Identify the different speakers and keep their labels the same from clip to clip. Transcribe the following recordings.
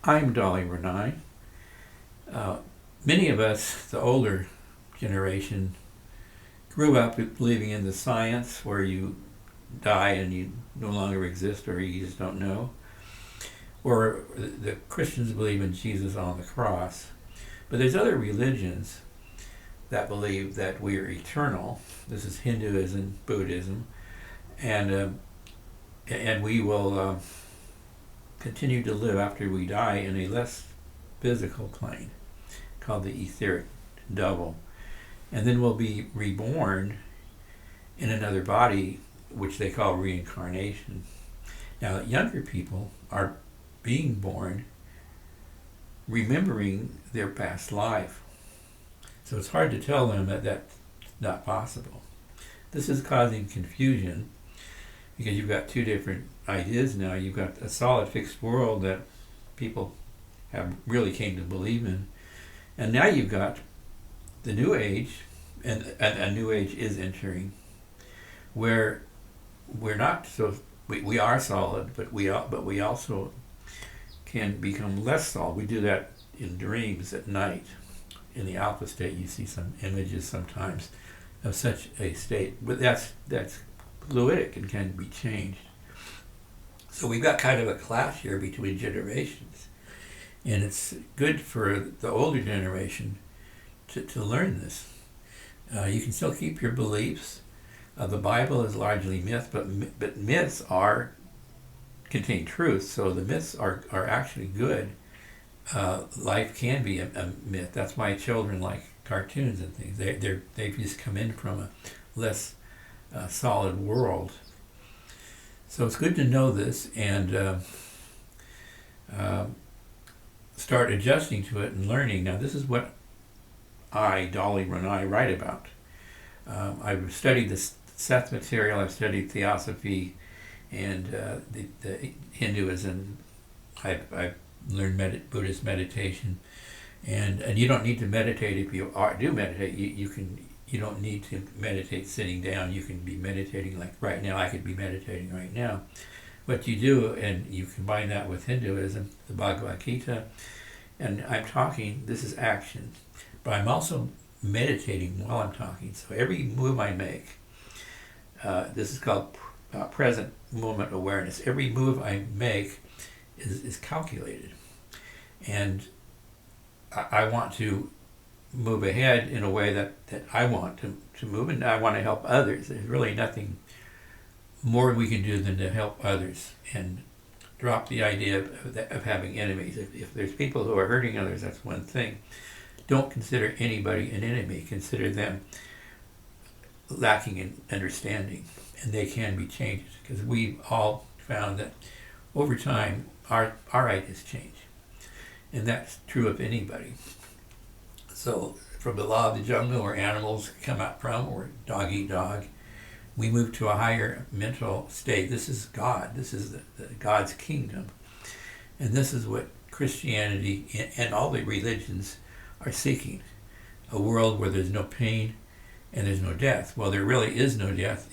Speaker 1: I'm Dolly Ronnai. Many of us, the older generation, grew up believing in the science where you die and you no longer exist or you just don't know. Or the Christians believe in Jesus on the cross. But there's other religions that believe that we are eternal. This is Hinduism, Buddhism, and we will continue to live after we die in a less physical plane called the etheric double. And then we'll be reborn in another body, which they call reincarnation. Now, younger people are being born remembering their past life. So it's hard to tell them that that's not possible. This is causing confusion because you've got two different ideas now. You've got a solid fixed world that people have really came to believe in. And now you've got the new age, and a new age is entering, where we're not so, we are solid, but we also can become less solid. We do that in dreams at night. In the alpha state, you see some images sometimes of such a state, but that's fluidic and can be changed. So we've got kind of a clash here between generations, and it's good for the older generation to learn this. You can still keep your beliefs. The Bible is largely myth, but myths contain truth, so the myths are actually good. Life can be a myth. That's why children like cartoons and things. They've just come in from a less solid world. So it's good to know this and start adjusting to it and learning. Now, this is what I, Dolly Ronnai, write about. I've studied the Seth Material. I've studied Theosophy and the Hinduism. I've learned Buddhist meditation, and you don't need to meditate if you do meditate. You don't need to meditate sitting down. You can be meditating like right now. I could be meditating right now. What you do, and you combine that with Hinduism, the Bhagavad Gita, and I'm talking. This is action, but I'm also meditating while I'm talking. So every move I make, this is called present moment awareness. Every move I make is calculated, and I want to move ahead in a way that I want to move, and I want to help others. There's really nothing more we can do than to help others and drop the idea of having enemies. If there's people who are hurting others, that's one thing. Don't consider anybody an enemy. Consider them lacking in understanding, and they can be changed, because we've all found that over time our ideas change, and that's true of anybody. So from the law of the jungle, where animals come out from, or dog eat dog, we move to a higher mental state. This is God. This is the God's kingdom, and this is what Christianity and all the religions are seeking: a world where there's no pain and there's no death. Well, there really is no death.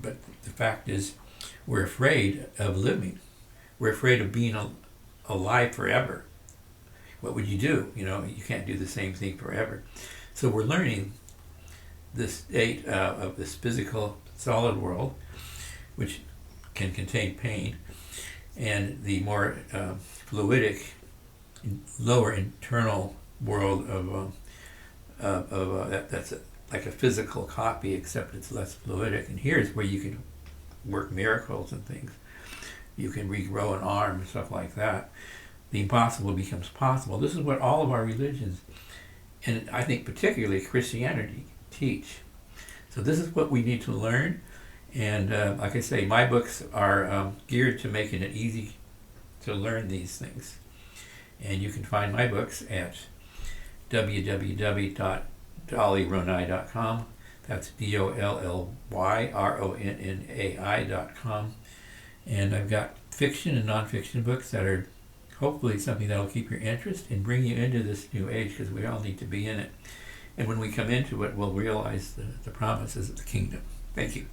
Speaker 1: But the fact is, we're afraid of living. We're afraid of being alive forever. What would you do? You can't do the same thing forever. So we're learning this state of this physical, solid world, which can contain pain, and the more fluidic, lower internal world that's like a physical copy, except it's less fluidic. And here's where you can work miracles and things. You can regrow an arm and stuff like that. The impossible becomes possible. This is what all of our religions, and I think particularly Christianity, teach. So this is what we need to learn. And like I say, my books are geared to making it easy to learn these things. And you can find my books at www.dollyronnai.com. That's DOLLYRONNAI.com. And I've got fiction and nonfiction books that are hopefully something that will keep your interest and bring you into this new age, because we all need to be in it. And when we come into it, we'll realize the promises of the kingdom. Thank you.